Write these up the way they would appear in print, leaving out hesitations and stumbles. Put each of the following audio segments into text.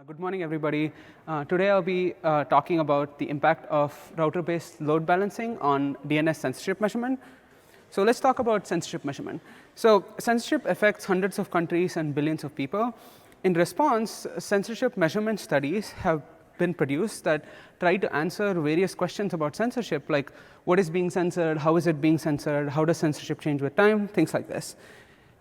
Good morning, everybody. Today I'll be talking about the impact of router-based load balancing on DNS censorship measurement. So let's talk about censorship measurement. So censorship affects hundreds of countries and billions of people. In response, censorship measurement studies have been produced that try to answer various questions about censorship, like what is being censored, how is it being censored, how does censorship change with time, things like this.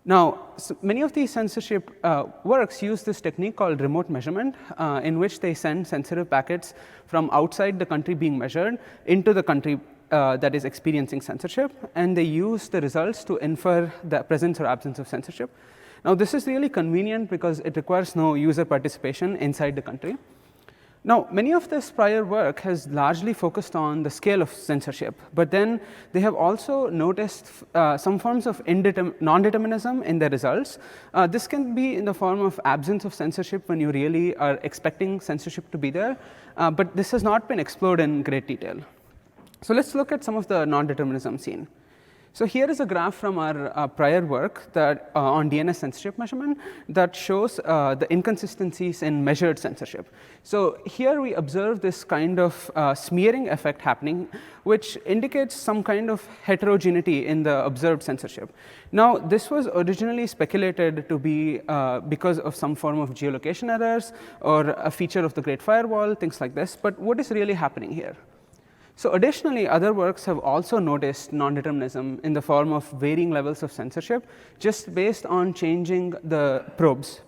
Now, many of these censorship works use this technique called remote measurement, in which they send sensitive packets from outside the country being measured into the country that is experiencing censorship, and they use the results to infer the presence or absence of censorship. Now, this is really convenient because it requires no user participation inside the country. Now, many of this prior work has largely focused on the scale of censorship, but then they have also noticed some forms of non-determinism in the results. This can be in the form of absence of censorship when you really are expecting censorship to be there, but this has not been explored in great detail. So let's look at some of the non-determinism seen. So here is a graph from our prior work that on DNS censorship measurement that shows the inconsistencies in measured censorship. So here we observe this kind of smearing effect happening, which indicates some kind of heterogeneity in the observed censorship. Now, this was originally speculated to be because of some form of geolocation errors or a feature of the Great Firewall, things like this. But what is really happening here? So additionally, other works have also noticed non-determinism in the form of varying levels of censorship just based on changing the probes.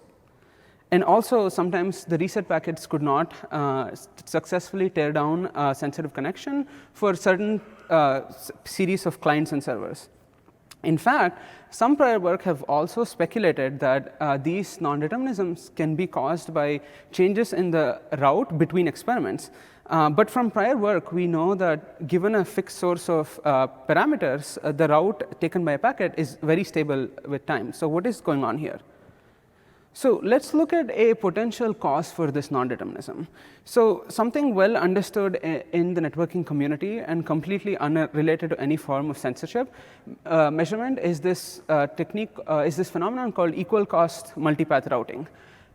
And also, sometimes the reset packets could not successfully tear down a sensitive connection for certain series of clients and servers. In fact, some prior work have also speculated that these non-determinisms can be caused by changes in the route between experiments. But from prior work, we know that given a fixed source of parameters, the route taken by a packet is very stable with time. So what is going on here? So let's look at a potential cause for this non-determinism. So something well understood in the networking community and completely unrelated to any form of censorship measurement is this technique, is this phenomenon called equal cost multipath routing.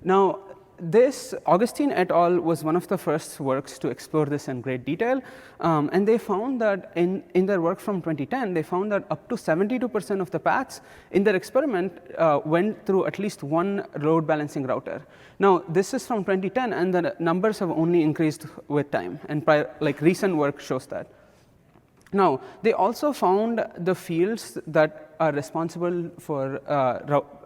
Now, this, Augustine et al. Was one of the first works to explore this in great detail, and they found that in their work from 2010, they found that up to 72% of the paths in their experiment went through at least one load balancing router. Now, this is from 2010, and the numbers have only increased with time, and recent work shows that. Now, they also found the fields that are responsible for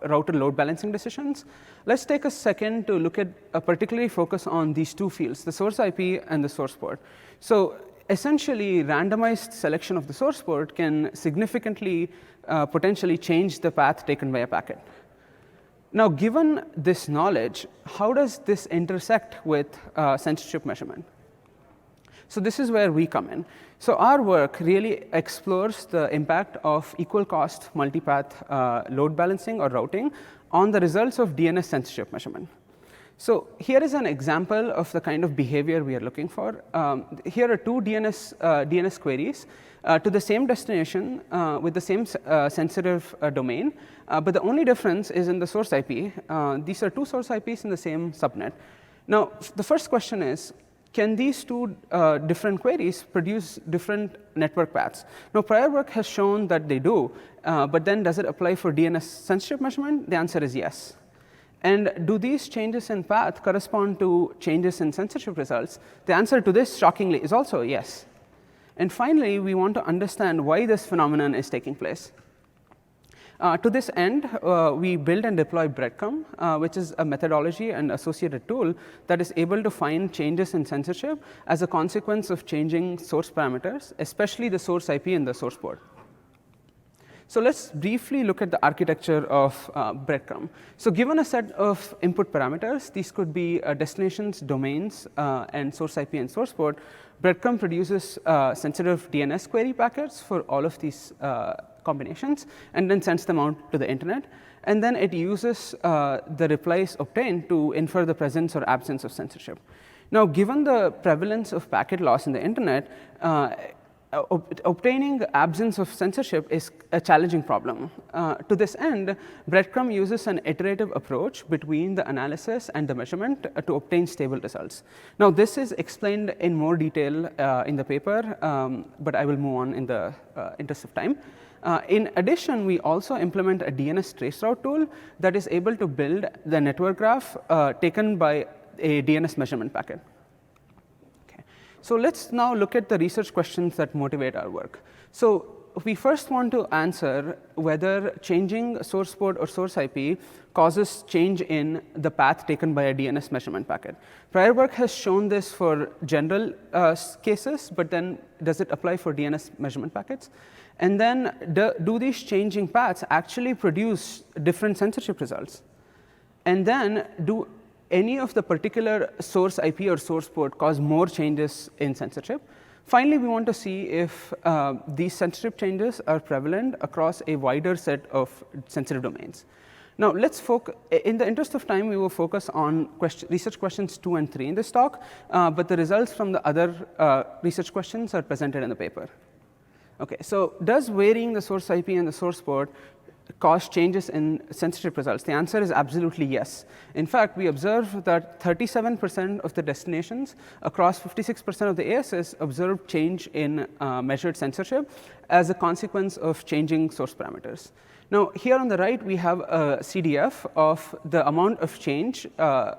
router load balancing decisions. Let's take a second to look at particularly focus on these two fields, the source IP and the source port. So essentially, randomized selection of the source port can significantly potentially change the path taken by a packet. Now, given this knowledge, how does this intersect with censorship measurement? So this is where we come in. So our work really explores the impact of equal cost multipath load balancing or routing on the results of DNS censorship measurement. So here is an example of the kind of behavior we are looking for. Here are two DNS queries to the same destination with the same sensitive domain, but the only difference is in the source IP. These are two source IPs in the same subnet. Now, the first question is, can these two different queries produce different network paths? Now, prior work has shown that they do, but then does it apply for DNS censorship measurement? The answer is yes. And do these changes in path correspond to changes in censorship results? The answer to this, shockingly, is also yes. And finally, we want to understand why this phenomenon is taking place. To this end, we build and deploy BreadCrumb, which is a methodology and associated tool that is able to find changes in censorship as a consequence of changing source parameters, especially the source IP and the source port. So let's briefly look at the architecture of BreadCrumb. So given a set of input parameters, these could be destinations, domains, and source IP and source port. BreadCrumb produces sensitive DNS query packets for all of these combinations and then sends them out to the internet. And then it uses the replies obtained to infer the presence or absence of censorship. Now, given the prevalence of packet loss in the internet, obtaining absence of censorship is a challenging problem. To this end, BreadCrumb uses an iterative approach between the analysis and the measurement to obtain stable results. Now, this is explained in more detail in the paper, but I will move on in the interest of time. In addition, we also implement a DNS traceroute tool that is able to build the network graph taken by a DNS measurement packet. So let's now look at the research questions that motivate our work. So we first want to answer whether changing source port or source IP causes change in the path taken by a DNS measurement packet. Prior work has shown this for general cases, but then does it apply for DNS measurement packets? And then do these changing paths actually produce different censorship results? And then do any of the particular source IP or source port cause more changes in censorship? Finally, we want to see if these censorship changes are prevalent across a wider set of sensitive domains. Now, let's focus. In the interest of time, we will focus on research questions 2 and 3 in this talk, but the results from the other research questions are presented in the paper. Okay, so does varying the source IP and the source port cause changes in censorship results? The answer is absolutely yes. In fact, we observe that 37% of the destinations across 56% of the ASes observed change in measured censorship as a consequence of changing source parameters. Now, here on the right, we have a CDF of the amount of change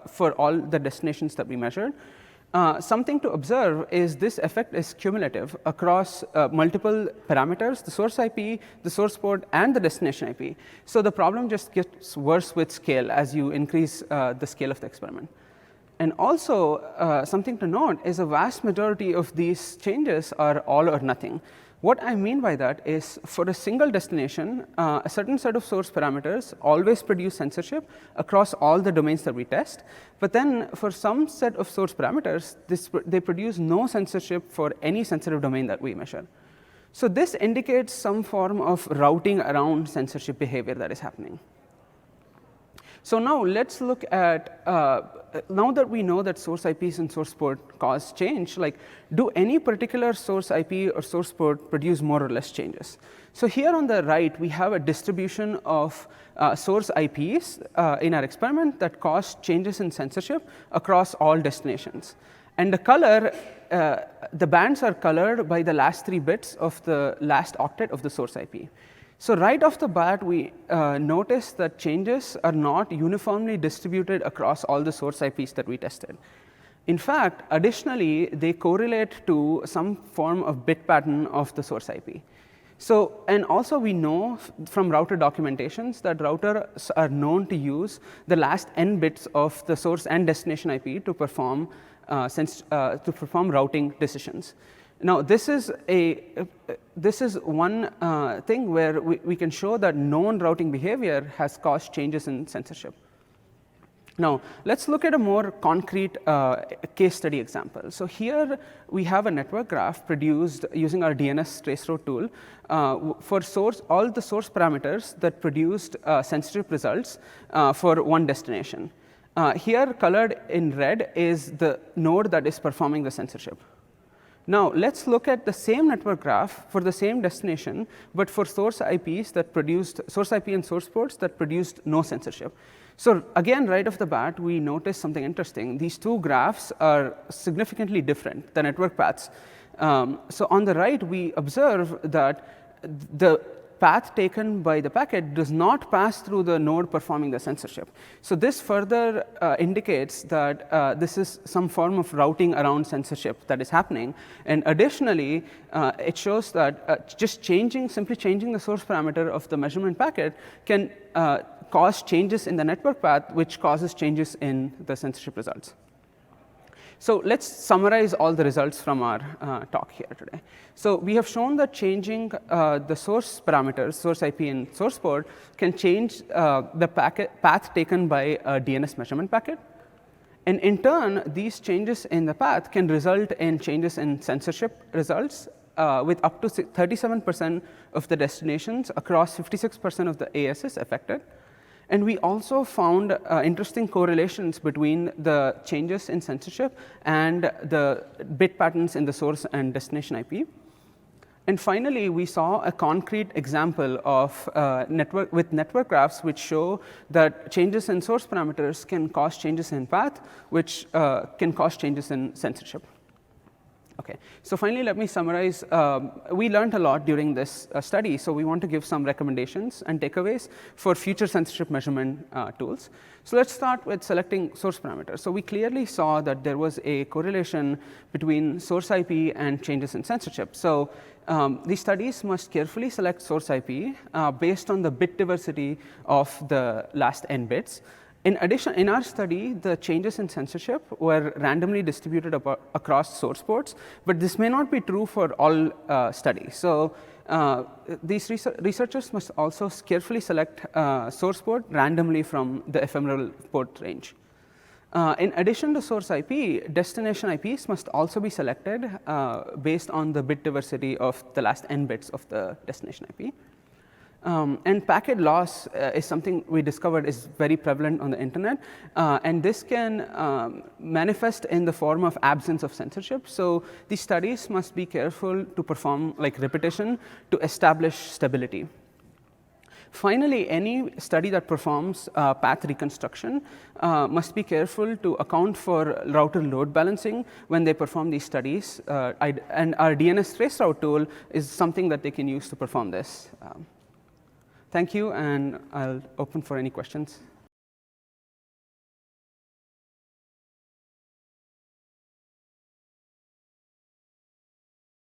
for all the destinations that we measured. Something to observe is this effect is cumulative across multiple parameters, the source IP, the source port, and the destination IP. So the problem just gets worse with scale as you increase the scale of the experiment. And also, something to note is a vast majority of these changes are all or nothing. What I mean by that is, for a single destination, a certain set of source parameters always produce censorship across all the domains that we test. But then for some set of source parameters, they produce no censorship for any sensitive domain that we measure. So this indicates some form of routing around censorship behavior that is happening. So now let's look at, now that we know that source IPs and source port cause change, like, do any particular source IP or source port produce more or less changes? So here on the right, we have a distribution of source IPs in our experiment that cause changes in censorship across all destinations. And the color, the bands are colored by the last 3 bits of the last octet of the source IP. So right off the bat, we notice that changes are not uniformly distributed across all the source IPs that we tested. In fact, additionally, they correlate to some form of bit pattern of the source IP. So, and also we know from router documentations that routers are known to use the last n bits of the source and destination IP to perform routing decisions. Now, this is one thing where we can show that known routing behavior has caused changes in censorship. Now, let's look at a more concrete case study example. So here we have a network graph produced using our DNS traceroute tool for all the source parameters that produced censorship results for one destination. Here, colored in red, is the node that is performing the censorship. Now, let's look at the same network graph for the same destination, but for source IPs that produced source IP and source ports that produced no censorship. So again, right off the bat, we notice something interesting. These two graphs are significantly different, the network paths. So on the right, we observe that the path taken by the packet does not pass through the node performing the censorship. So this further indicates that this is some form of routing around censorship that is happening. And additionally, it shows that simply changing the source parameter of the measurement packet can cause changes in the network path, which causes changes in the censorship results. So let's summarize all the results from our talk here today. So we have shown that changing the source parameters, source IP and source port, can change the path taken by a DNS measurement packet. And in turn, these changes in the path can result in changes in censorship results with up to 37% of the destinations across 56% of the ASes affected. And we also found interesting correlations between the changes in censorship and the bit patterns in the source and destination IP. And finally, we saw a concrete example of network graphs which show that changes in source parameters can cause changes in path, which can cause changes in censorship. Okay, so finally, let me summarize. We learned a lot during this study, so we want to give some recommendations and takeaways for future censorship measurement tools. So let's start with selecting source parameters. So we clearly saw that there was a correlation between source IP and changes in censorship. So these studies must carefully select source IP based on the bit diversity of the last n bits. In addition, in our study, the changes in censorship were randomly distributed across source ports, but this may not be true for all studies. So these researchers must also carefully select source port randomly from the ephemeral port range. In addition to source IP, destination IPs must also be selected based on the bit diversity of the last n bits of the destination IP. And packet loss is something we discovered is very prevalent on the internet, and this can manifest in the form of absence of censorship. So these studies must be careful to perform like repetition to establish stability. Finally, any study that performs path reconstruction must be careful to account for router load balancing when they perform these studies, and our DNS traceroute tool is something that they can use to perform this. Thank you, and I'll open for any questions.